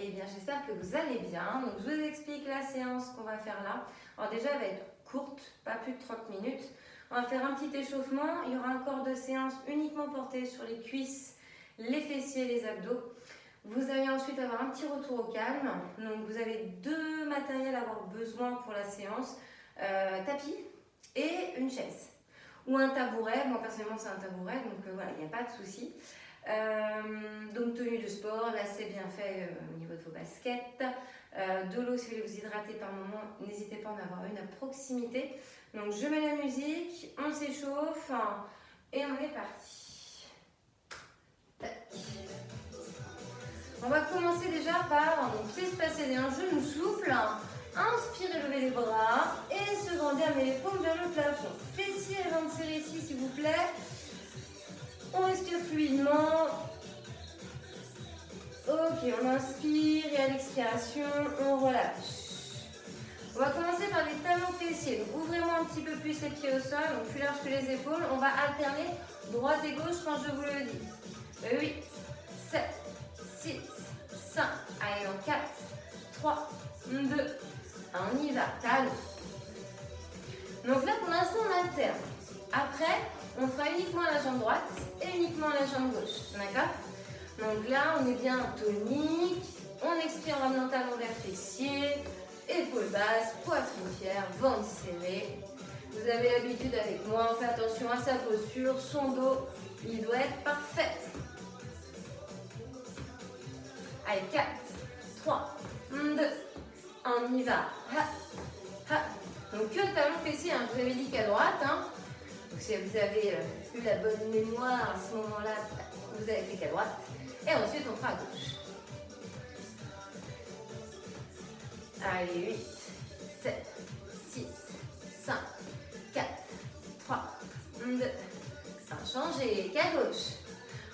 Eh bien, j'espère que vous allez bien. Donc, je vous explique la séance qu'on va faire là. Alors déjà, elle va être courte, pas plus de 30 minutes. On va faire un petit échauffement. Il y aura un corps de séance uniquement porté sur les cuisses, les fessiers et les abdos. Vous allez ensuite avoir un petit retour au calme. Donc, vous avez deux matériels à avoir besoin pour la séance. Tapis et une chaise. Ou un tabouret. Moi, personnellement, c'est un tabouret. Donc, voilà, il n'y a pas de souci. Donc tenue de sport, là c'est bien fait au niveau de vos baskets. De l'eau si vous voulez vous hydrater par moment, n'hésitez pas à en avoir une à proximité. Donc je mets la musique, on s'échauffe et on est parti. On va commencer déjà par pieds spacés et un genou souple. Inspirez, levez les bras et secondez, amenez les paumes vers le plafond. Fessiers et jambes serrées ici s'il vous plaît. On respire fluidement. Ok, on inspire et à l'expiration, on relâche. On va commencer par les talons fessiers. Donc, ouvrez-moi un petit peu plus les pieds au sol, donc plus large que les épaules. On va alterner droite et gauche quand je vous le dis. 8, 7, 6, 5. Allez, en 4, 3, 2, 1. On y va. Talons. Donc là, pour l'instant, on alterne. Après, on fera uniquement la jambe droite et uniquement la jambe gauche. D'accord? Donc là, on est bien tonique. On expire en ramenant talon vers fessier, épaules basses, poitrine fière, ventre serré. Vous avez l'habitude avec moi, on fait attention à sa posture, son dos, il doit être parfait. Allez, 4, 3, 2, on y va. Ha, ha. Donc que le talon fessier, hein, je vous avais dit qu'à droite. Donc si vous avez eu la bonne mémoire à ce moment-là, vous avez fait qu'à droite. Et ensuite, on fera à gauche. Allez, 8, 7, 6, 5, 4, 3, 2, 1. Changez, qu'à gauche.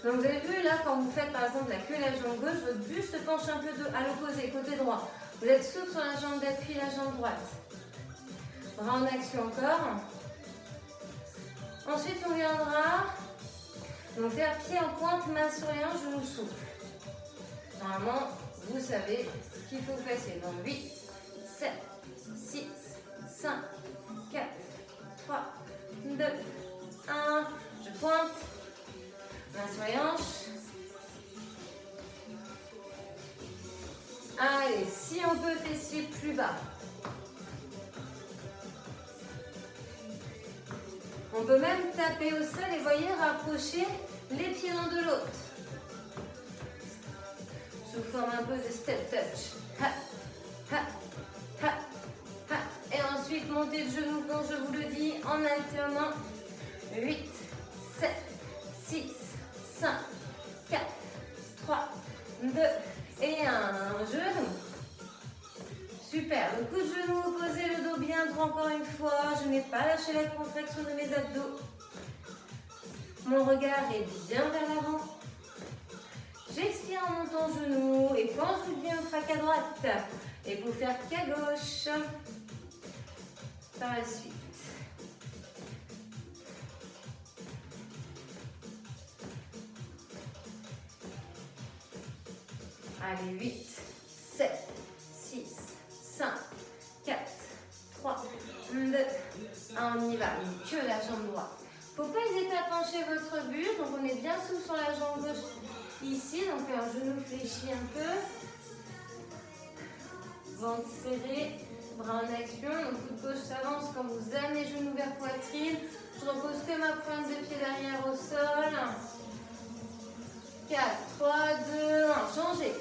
Donc vous avez vu là, quand vous faites par exemple la queue et la jambe gauche, votre buste se penche un peu à l'opposé, côté droit. Vous êtes souple sur la jambe d'appui, la jambe droite. Bras en action encore. Ensuite, on viendra donc faire pied en pointe, main sur les hanches, genou souple. Normalement, vous savez ce qu'il faut que vous fassiez. Donc 8, 7, 6, 5, 4, 3, 2, 1. Je pointe. Main sur les hanches. Allez, si on peut, fessier plus bas. On peut même taper au sol et voyez, rapprocher les pieds l'un de l'autre. Sous forme un peu de step touch. Ha, ha, ha, ha. Et ensuite, montez le genou quand je vous le dis en alternant. 8, 7, 6, 5, 4, 3, 2 et 1. Genou. Super, le coup de genou opposé, le dos bien droit encore une fois. Je n'ai pas lâché la contraction de mes abdos. Mon regard est bien vers l'avant. J'expire en montant genou. Et quand je vous dis, on fera qu'à droite. Et pour faire qu'à gauche. Par la suite. Allez, 8, 7, 6, 5, 4, 3, 2, 1, on y va. Que la jambe droite. Faut pas hésiter à pencher votre buste. Donc on est bien souple sur la jambe gauche ici. Donc un genou fléchi un peu. Ventre serré, bras en action. Donc coup de gauche s'avance quand vous amenez genou vers poitrine. Je repose que ma pointe de pied derrière au sol. 4, 3, 2, 1. Changez.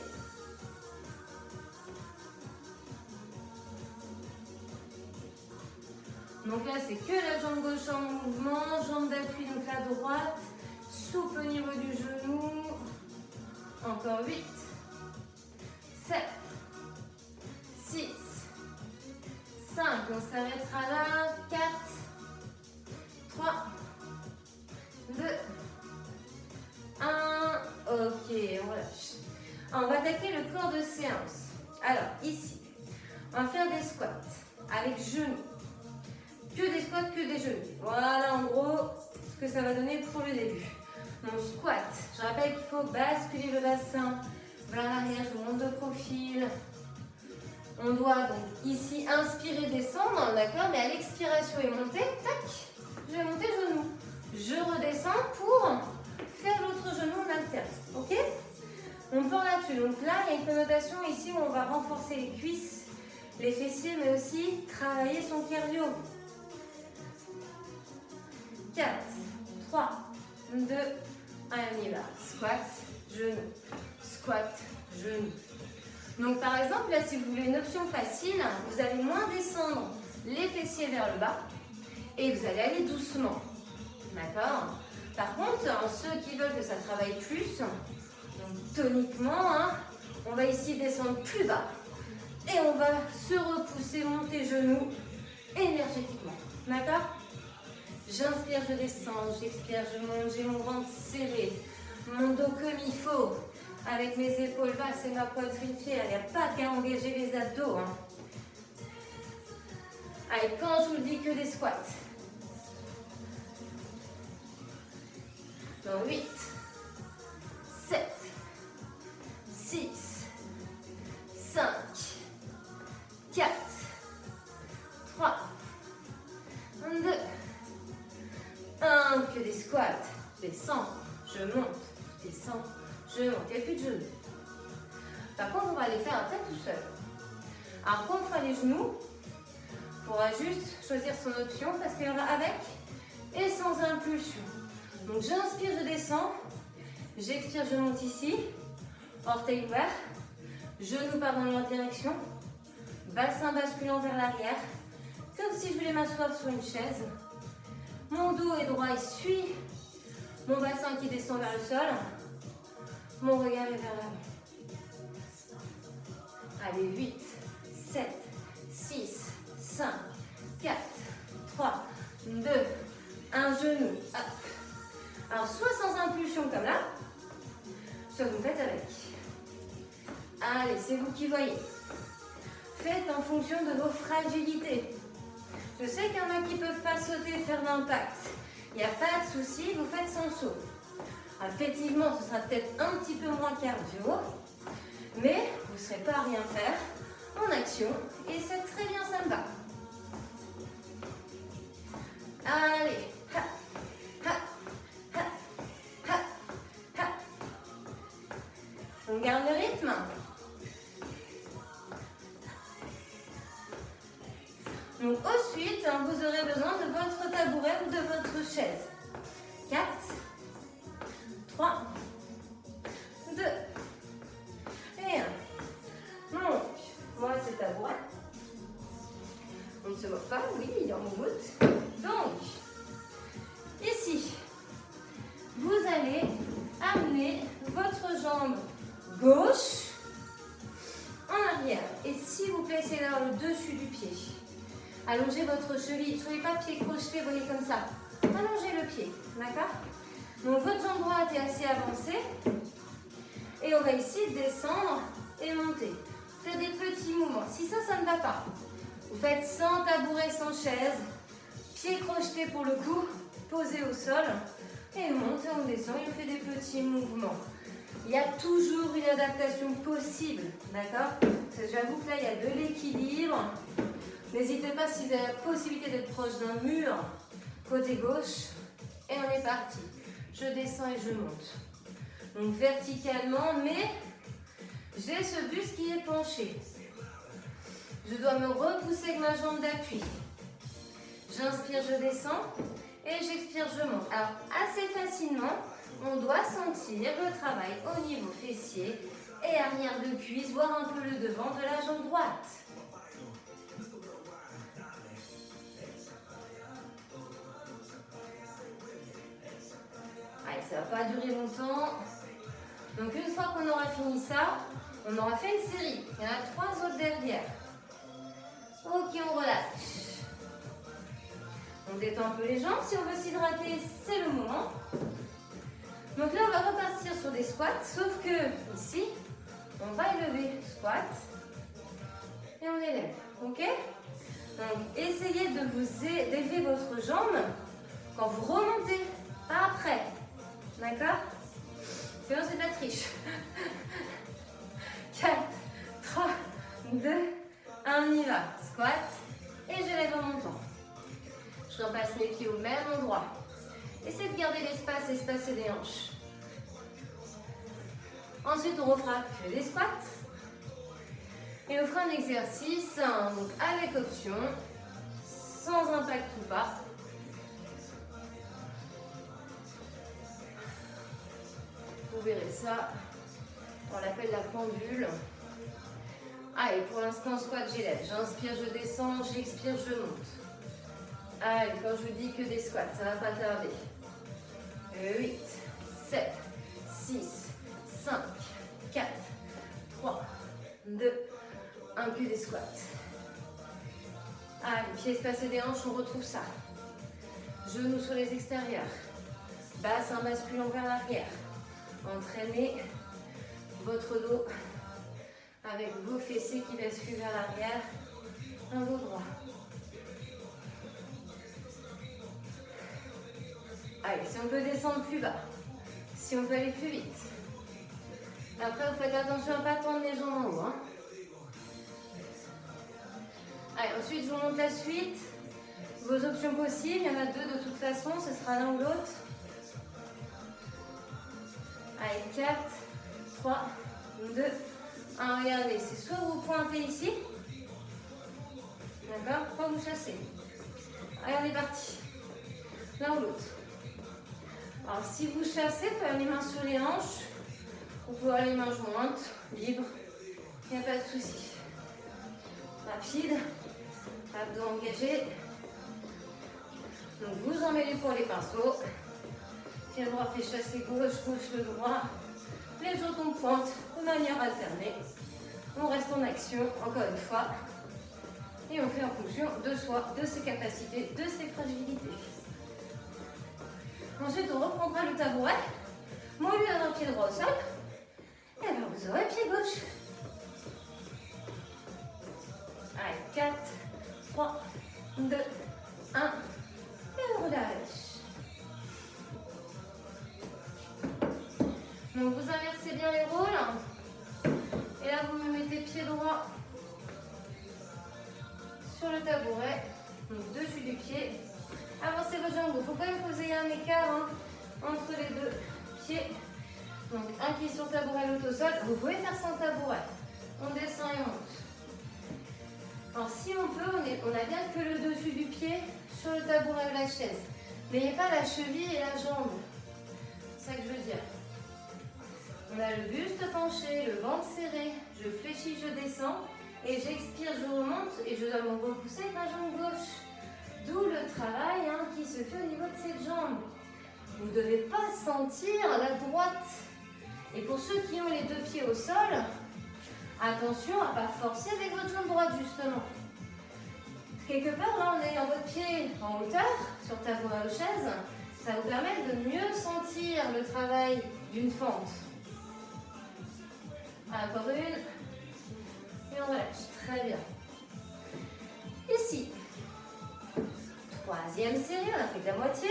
Donc là, c'est que la jambe gauche en mouvement, jambe d'appui, donc la droite, souple au niveau du genou. Encore 8, 7, 6, 5, on s'arrêtera là, 4, 3, 2, 1, ok, on relâche. On va attaquer le corps de séance. Alors, ici, on va faire des squats avec genoux. Que des squats, que des genoux. Voilà en gros ce que ça va donner pour le début. Mon squat, je rappelle qu'il faut basculer le bassin bras en arrière, je monte de profil. On doit donc ici inspirer, descendre, d'accord? Mais à l'expiration et monter, tac, je vais monter genou. Je redescends pour faire l'autre genou en alterne, ok? On part là-dessus. Donc là, il y a une connotation ici où on va renforcer les cuisses, les fessiers, mais aussi travailler son cardio. 4, 3, 2, 1, on y va. Squat, genou, squat, genou. Donc par exemple, là, si vous voulez une option facile, vous allez moins descendre les fessiers vers le bas et vous allez aller doucement. D'accord? Par contre, ceux qui veulent que ça travaille plus, donc toniquement, hein, on va ici descendre plus bas et on va se repousser, monter genoux énergétiquement. D'accord? J'inspire, je descends, j'expire, je monte, j'ai mon ventre serré, mon dos comme il faut. Avec mes épaules basses et ma poitrine fière, il n'y a pas qu'à engager les abdos. Hein. Allez, quand je vous dis que des squats. Donc 8, 7, 6, 5, 4, 3, 2, 1, que des squats. Je descends, je monte, je descends. Je monte, il n'y a plus de genoux. Par contre, on va les faire après tout seul. Alors, quand on fera les genoux, on pourra juste choisir son option parce qu'il y en a avec et sans impulsion. Donc, j'inspire, je descends. J'expire, je monte ici. Orteil ouvert. Genoux part dans leur direction. Bassin basculant vers l'arrière. Comme si je voulais m'asseoir sur une chaise. Mon dos est droit, il suit mon bassin qui descend vers le sol. Mon regard est vers l'avant. Allez, 8, 7, 6, 5, 4, 3, 2, un genou. Hop. Alors, soit sans impulsion comme là, soit vous faites avec. Allez, c'est vous qui voyez. Faites en fonction de vos fragilités. Je sais qu'il y en a qui ne peuvent pas sauter et faire d'impact. Il n'y a pas de souci, vous faites sans saut. Effectivement, ce sera peut-être un petit peu moins cardio, mais vous ne serez pas à rien faire en action et c'est très bien, ça me va. Allez, ha, ha, ha, ha, ha. On garde le rythme. Donc ensuite, vous aurez besoin de votre tabouret ou de votre chaise. 4, 3, 2, et 1. Donc, moi c'est tabouret. On ne se voit pas, oui, il est en moumoute. Donc, ici, vous allez amener votre jambe gauche en arrière. Et s'il vous plaît, c'est là le dessus du pied. Allongez votre cheville. Soyez pas pied crocheté, voyez comme ça. Allongez le pied, d'accord? Donc votre jambe droite est assez avancée. Et on va ici descendre et monter. Faites des petits mouvements. Si ça ne va pas, vous faites sans tabouret, sans chaise. Pied crocheté pour le coup, posé au sol. Et on monte et on descend et on fait des petits mouvements. Il y a toujours une adaptation possible, d'accord? J'avoue que là, il y a de l'équilibre. N'hésitez pas si vous avez la possibilité d'être proche d'un mur, côté gauche. Et on est parti. Je descends et je monte. Donc verticalement, mais j'ai ce buste qui est penché. Je dois me repousser avec ma jambe d'appui. J'inspire, je descends. Et j'expire, je monte. Alors, assez facilement, on doit sentir le travail au niveau fessier et arrière de cuisse, voire un peu le devant de la jambe droite. Allez, ça ne va pas durer longtemps. Donc, une fois qu'on aura fini ça, on aura fait une série. Il y en a 3 autres derrière. Ok, on relâche. On détend un peu les jambes. Si on veut s'hydrater, c'est le moment. Donc là, on va repartir sur des squats. Sauf que ici, on va élever. Squat. Et on élève. Ok? Donc, essayez d'élever votre jambe quand vous remontez. Pas après. D'accord? Sinon, c'est de la triche. 2, 1, on y va. Squat. Et je lève en montant. Je repasse mes pieds au même endroit. Essayez de garder l'espace, espacer les hanches. Ensuite, on refera que des squats. Et on fera un exercice donc avec option, sans impact ou pas. Vous verrez ça. On l'appelle la pendule. Allez, pour l'instant, squat, j'élève. J'inspire, je descends. J'expire, je monte. Allez, quand je vous dis que des squats, ça ne va pas tarder. 8, 7, 6, 5, 4, 3, 2, 1, que des squats. Allez, pieds espacés des hanches, on retrouve ça. Genoux sur les extérieurs. Bassin basculant vers l'arrière. Entraînez votre dos avec vos fessiers qui basculent vers l'arrière. Un dos droit. Allez, si on peut descendre plus bas, si on peut aller plus vite. Après, vous faites attention à ne pas tendre les jambes en haut. Hein. Allez, ensuite, je vous montre la suite. Vos options possibles, il y en a deux de toute façon, ce sera l'un ou l'autre. Allez, 4, 3, 2, 1. Regardez, c'est soit vous pointez ici, d'accord, soit vous chassez. Allez, on est parti. L'un ou l'autre. Alors, si vous chassez, vous pouvez avoir les mains sur les hanches, vous pouvez avoir les mains jointes, libres, il n'y a pas de souci. Rapide, abdos engagés. Donc, vous emmêlez pour les pinceaux. Pied droit fait chasser gauche, gauche le droit. Les autres on pointe de manière alternée. On reste en action, encore une fois. Et on fait en fonction de soi, de ses capacités, de ses fragilités. Ensuite, on reprendra le tabouret. Moi, au lieu d'avoir pied droit au sol, et bien vous aurez pied gauche. Allez, 4, 3, 2, 1. Et on relâche. Donc, vous inversez bien les rôles. Et là, vous me mettez pied droit sur le tabouret. Donc, dessus du pied. Avancez vos jambes. Il faut quand même que vous ayez un écart entre les deux pieds. Donc, un pied sur le tabouret, l'autre au sol. Vous pouvez faire sans tabouret. On descend et on monte. Alors, si on peut, on a bien que le dessus du pied sur le tabouret ou la chaise. N'ayez pas la cheville et la jambe. C'est ça que je veux dire. On a le buste penché, le ventre serré. Je fléchis, je descends. Et j'expire, je remonte. Et je dois me repousser avec ma jambe gauche. D'où le travail qui se fait au niveau de cette jambe. Vous ne devez pas sentir la droite. Et pour ceux qui ont les deux pieds au sol, attention à ne pas forcer avec votre jambe droite justement. Quelque part, là, en ayant votre pied en hauteur, sur tabouret ou chaise, ça vous permet de mieux sentir le travail d'une fente. Encore une. Et on relâche. Très bien. Ici. Troisième série, on a fait que la moitié.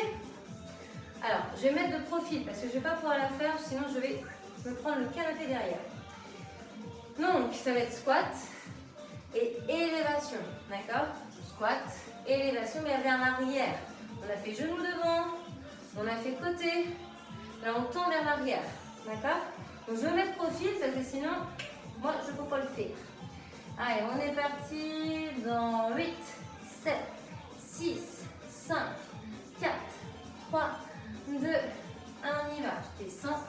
Alors, je vais mettre de profil parce que je ne vais pas pouvoir la faire, sinon je vais me prendre le canapé derrière. Donc, ça va être squat et élévation, d'accord? Squat, élévation, mais vers l'arrière. On a fait genou devant, on a fait côté, là on tend vers l'arrière, d'accord? Donc, je vais mettre profil parce que sinon, moi, je ne peux pas le faire. Allez, on est parti dans 8, 7, 6, 5, 4, 3, 2, 1, on y va. Je descends.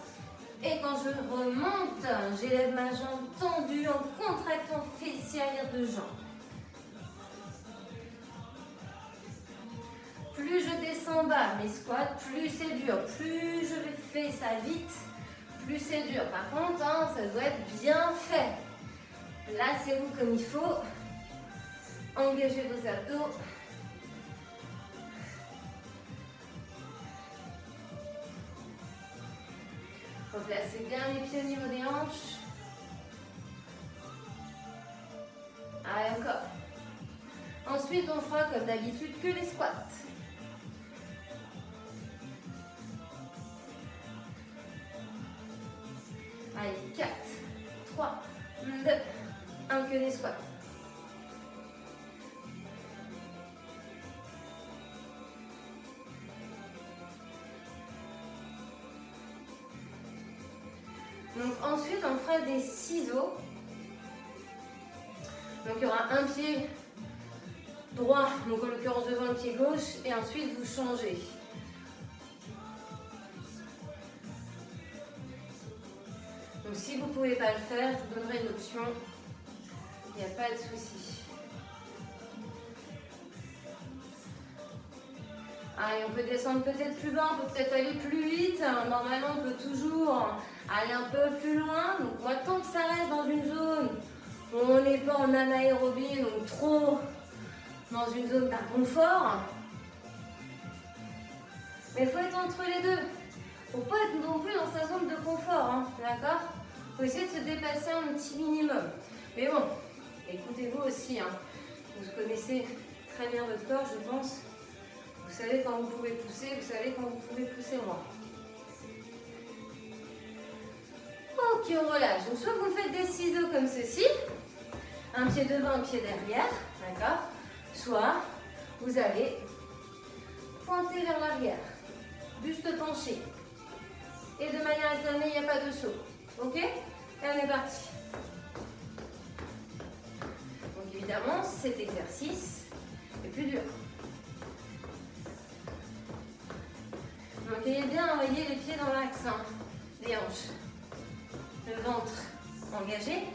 Et quand je remonte, j'élève ma jambe tendue en contractant fessier arrière de jambe. Plus je descends bas mes squats, plus c'est dur. Plus je fais ça vite, plus c'est dur. Par contre, ça doit être bien fait. Lassez-vous comme il faut. Engagez vos abdos. Replacez bien les pieds au niveau des hanches. Allez, encore. Ensuite, on fera comme d'habitude que les squats. Allez, 4, 3, 2, 1. un que des squats. Donc ensuite, on fera des ciseaux. Donc il y aura un pied droit, donc en l'occurrence devant le pied gauche, et ensuite vous changez. Donc si vous ne pouvez pas le faire, je vous donnerai une option. Il n'y a pas de souci. Allez, on peut descendre peut-être plus bas, on peut peut-être aller plus vite. Normalement, on peut toujours aller un peu plus loin. Donc moi, tant que ça reste dans une zone où on n'est pas en anaérobie, donc trop dans une zone d'inconfort. Mais il faut être entre les deux. Il ne faut pas être non plus dans sa zone de confort, hein, d'accord? Il faut essayer de se dépasser un petit minimum. Mais bon, écoutez-vous aussi, hein. Vous connaissez très bien votre corps, je pense. Vous savez quand vous pouvez pousser, vous savez quand vous pouvez pousser moins. Ok, on relâche. Donc soit vous faites des ciseaux comme ceci, un pied devant, un pied derrière, d'accord? Soit vous allez pointer vers l'arrière, buste penché. Et de manière alternée, il n'y a pas de saut. Ok? Et on est parti. Donc évidemment, cet exercice est plus dur. Donc ayez bien envoyé les pieds dans l'axe, hein, des hanches. Le ventre engagé.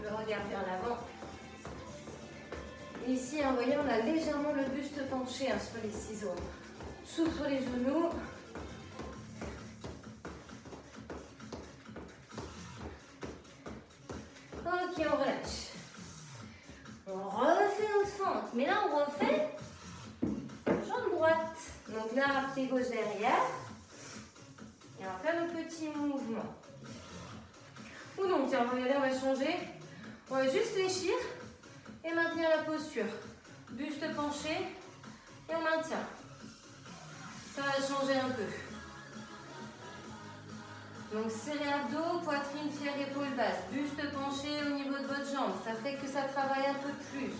Le regard vers l'avant. Et ici, hein, vous voyez, on a légèrement le buste penché, hein, sur les ciseaux. Souffle sur les genoux. Ok, on relâche. On refait notre fente. Mais là, on refait jambe droite. Donc là, pied gauche derrière. Et on va faire le petit mouvement. Ou non, tiens, regardez, on va changer. On va juste fléchir et maintenir la posture. Buste penché et on maintient. Ça va changer un peu. Donc serré abdos, poitrine, fière, épaule basse. Buste penché au niveau de votre jambe. Ça fait que ça travaille un peu plus.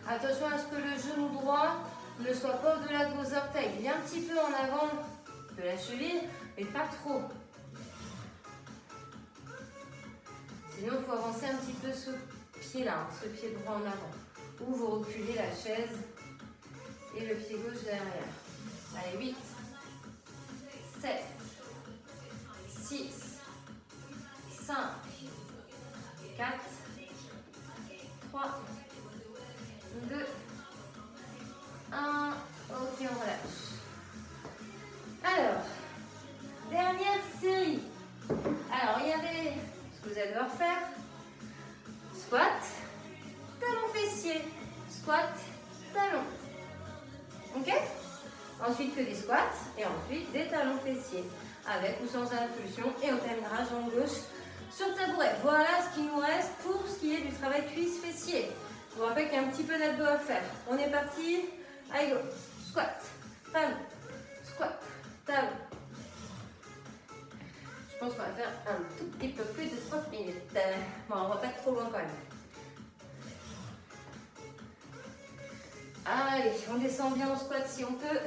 Attention à ce que le genou droit ne soit pas au-delà de vos orteils. Il est un petit peu en avant de la cheville, mais pas trop. Sinon, il faut avancer un petit peu ce pied-là, ce pied droit en avant. Ou vous reculez la chaise et le pied gauche derrière. Allez, 8, 7, 6, 5, 4, 3, 2, 1. Ok, on relâche. Alors, dernière série. Alors, regardez ce que vous allez devoir faire. Squat, talon fessier. Squat, talon. Ok? Ensuite que des squats et ensuite des talons fessiers. Avec ou sans impulsion. Et on terminera jambe gauche sur tabouret. Voilà ce qui nous reste pour ce qui est du travail cuisse-fessier. Je vous rappelle qu'il y a un petit peu d'abdos à faire. On est parti. Allez, go. Squat, talon, squat, talon. Je pense qu'on va faire un tout petit peu plus de 30 minutes. Bon, on va pas trop loin quand même. Allez, on descend bien en squat si on peut.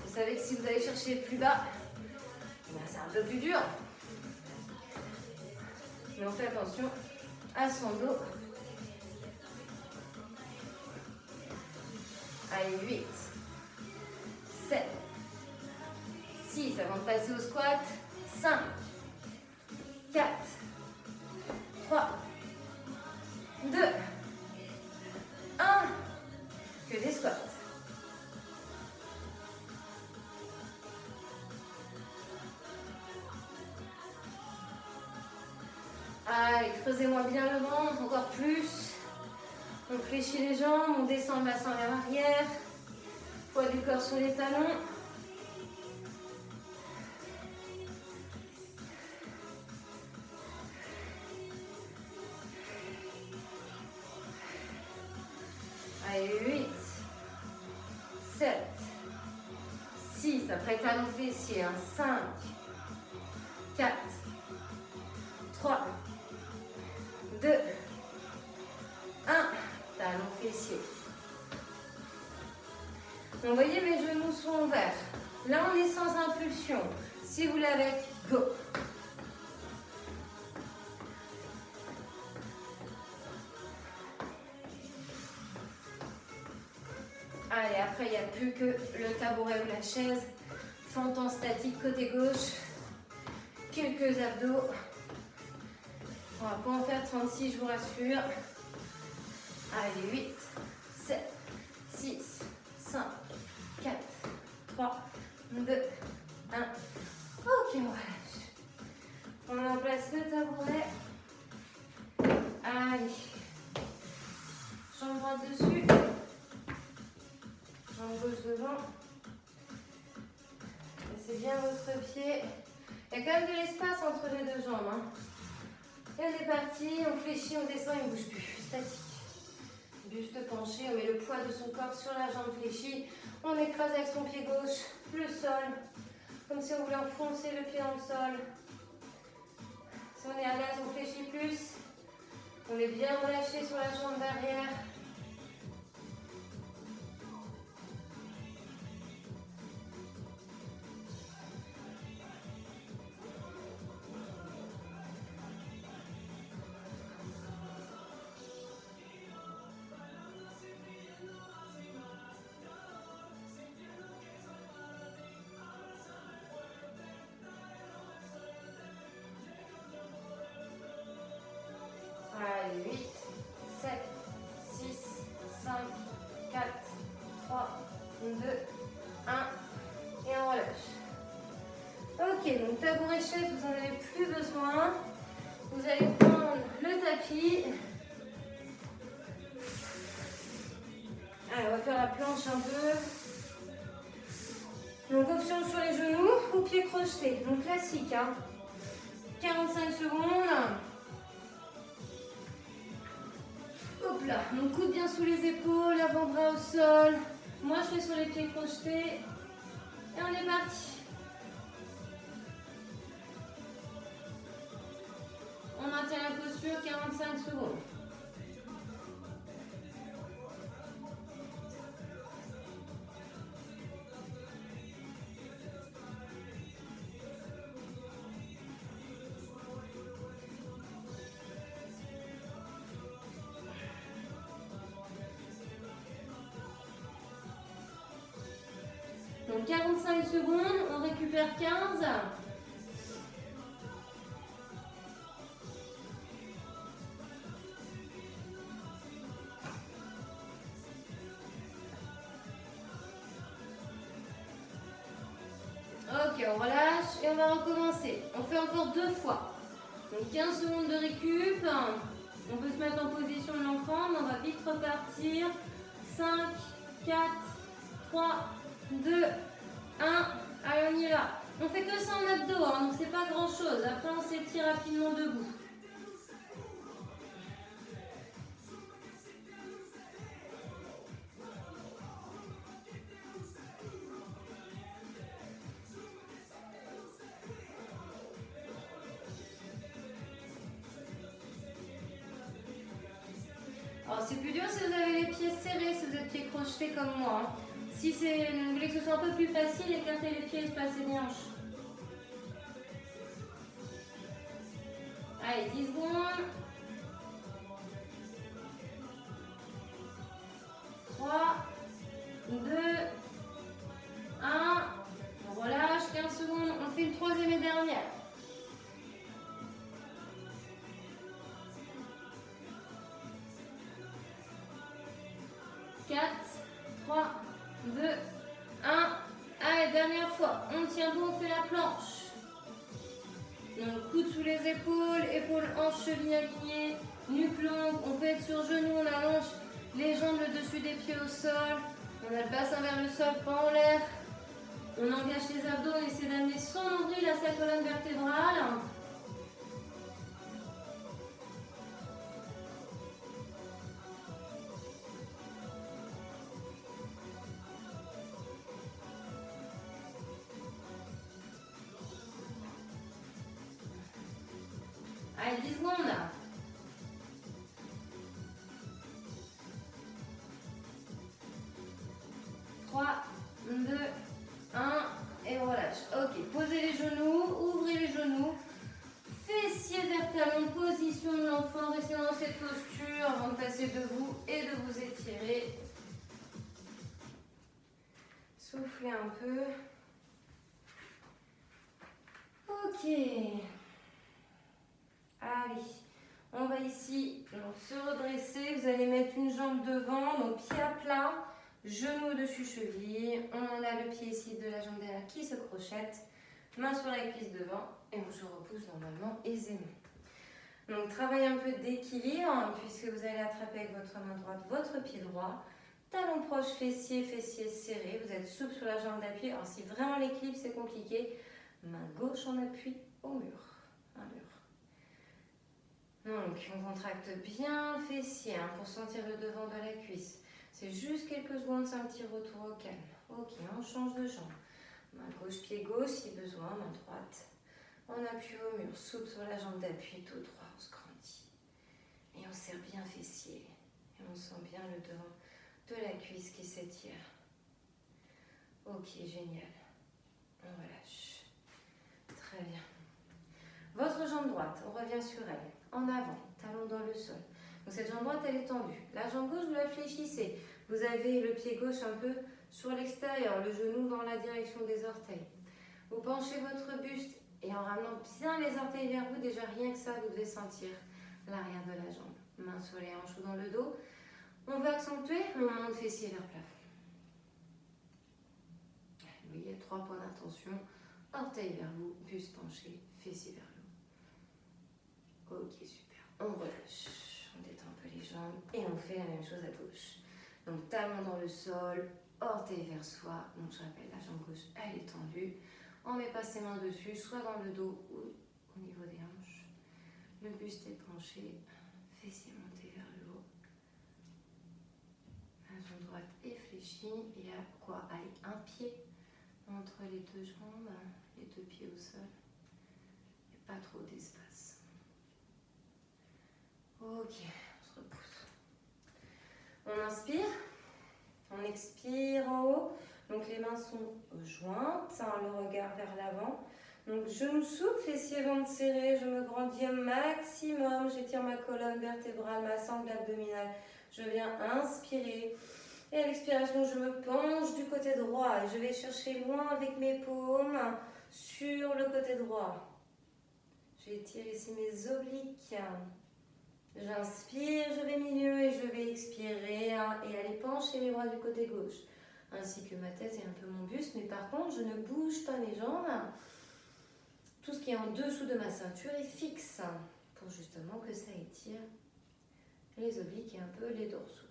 Vous savez que si vous allez chercher plus bas, c'est un peu plus dur. Mais on fait attention à son dos. Allez, 8, 7, 6, avant de passer au squat, 5, 4, 3, 2, 1, que des squats. Allez, creusez-moi bien le ventre, encore plus. On fléchit les jambes, on descend le bassin vers l'arrière. Poids du corps sur les talons. Allez, 8, 7, 6, après talon fessier, 5, 4, 3, 2, 1. Talon fessier. Donc, vous voyez, mes genoux sont ouverts. Là, on est sans impulsion. Si vous l'avez, go. Allez, après, il n'y a plus que le tabouret ou la chaise. Fente en statique côté gauche. Quelques abdos. On va pas en faire 36, je vous rassure. Allez, 8, 7, 6, 5, 4, 3, 2, 1. Ok, on relâche. On en place le tabouret. Allez. Jambe droite dessus. Jambe gauche devant. Laissez bien votre pied. Il y a quand même de l'espace entre les deux jambes. Hein. Et on est parti. On fléchit, on descend, il ne bouge plus. Statique. Buste penché, on met le poids de son corps sur la jambe fléchie. On écrase avec son pied gauche le sol. Comme si on voulait enfoncer le pied dans le sol. Si on est à l'aise, on fléchit plus. On est bien relâché sur la jambe derrière. Allez, 8, 7, 6, 5, 4, 3, 2, 1. Et on relâche. Ok, donc tabouret chaise, vous n'en avez plus besoin. Vous allez prendre le tapis. Allez, on va faire la planche un peu. Donc option sur les genoux ou pieds crochetés. Donc classique, hein. 45 secondes. Hop là, donc coude bien sous les épaules, avant-bras au sol. Moi je fais sur les pieds crochetés. Et on est parti. On maintient la posture 45 secondes. Donc 45 secondes, on récupère 15. Ok, on relâche et on va recommencer. On fait encore 2 fois. Donc 15 secondes de récup. On peut se mettre en position de l'enfant, mais on va vite repartir. 5, 4, 3, 2, 1. Allez, on y va. On fait que ça en abdos, hein, donc c'est pas grand chose. Après, on s'étire rapidement debout. Alors, c'est plus dur si vous avez les pieds serrés, si vous êtes pieds crochetés comme moi. Hein. Si vous voulez que ce soit un peu plus facile, écartez les pieds, espacez les hanches. Allez, 10 secondes. 3, 2, 1. On relâche, 15 secondes. On fait une troisième et dernière. Dernière fois, on tient bon, on fait la planche. Donc coude sous les épaules, épaules, hanches, chevilles alignées, nuque longue, on peut être sur genoux, on allonge les jambes le dessus des pieds au sol, on a le bassin vers le sol, pas en l'air. On engage les abdos, on essaie d'amener son nombril à sa colonne vertébrale. Allez, 10 secondes. 3, 2, 1 et on relâche. Ok, posez les genoux, ouvrez les genoux. Fessiers vers talons, position de l'enfant. Restez dans cette posture avant de passer debout et de vous étirer. Soufflez un peu. Ok. Allez, on va ici donc, se redresser. Vous allez mettre une jambe devant, donc pied à plat, genou dessus cheville. On a le pied ici de la jambe derrière qui se crochette. Main sur la cuisse devant et on se repousse normalement aisément. Donc travaillez un peu d'équilibre puisque vous allez attraper avec votre main droite votre pied droit. Talon proche, fessier, fessier serré. Vous êtes souple sur la jambe d'appui. Alors si vraiment l'équilibre c'est compliqué, main gauche en appui au mur. Un mur. Donc on contracte bien fessier pour sentir le devant de la cuisse. C'est juste quelques secondes, c'est un petit retour au calme. Ok, on change de jambe. Main gauche, pied gauche si besoin, main droite. On appuie au mur, souple sur la jambe d'appui, tout droit, on se grandit. Et on serre bien fessier. Et on sent bien le devant de la cuisse qui s'étire. Ok, génial. On relâche. Très bien. Votre jambe droite, on revient sur elle. En avant, talon dans le sol. Donc cette jambe droite, elle est tendue. La jambe gauche, vous la fléchissez. Vous avez le pied gauche un peu sur l'extérieur, le genou dans la direction des orteils. Vous penchez votre buste et en ramenant bien les orteils vers vous, déjà rien que ça, vous devez sentir l'arrière de la jambe. Main sur les hanches ou dans le dos. On va accentuer le mouvement de fessier vers le plafond. Vous voyez, 3 points d'intention. Orteils vers vous, buste penché, fessier vers le haut. Ok, super. On relâche. On détend un peu les jambes et on fait la même chose à gauche. Donc talon dans le sol, orteil vers soi. Donc je rappelle, la jambe gauche, elle est tendue. On met pas ses mains dessus, soit dans le dos ou au niveau des hanches. Le buste est penché, fessier monté vers le haut. La jambe droite est fléchie. Il y a quoi? Allez, un pied entre les deux jambes, les deux pieds au sol. Et pas trop d'espace. Ok, on se repousse. On inspire, on expire en haut. Donc les mains sont jointes, le regard vers l'avant. Donc genoux souples, fessiers ventre serré, je me grandis au maximum. J'étire ma colonne vertébrale, ma sangle abdominale. Je viens inspirer. Et à l'expiration, je me penche du côté droit. Et je vais chercher loin avec mes paumes sur le côté droit. J'étire ici mes obliques. J'inspire, je vais milieu et je vais expirer. Et aller pencher mes bras du côté gauche. Ainsi que ma tête et un peu mon buste. Mais par contre, je ne bouge pas mes jambes. Tout ce qui est en dessous de ma ceinture est fixe. Pour justement que ça étire les obliques et un peu les dorsaux.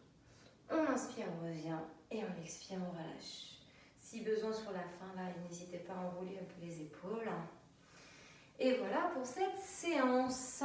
On inspire, on revient. Et on expire, on relâche. Si besoin sur la fin, là, n'hésitez pas à enrouler un peu les épaules. Et voilà pour cette séance.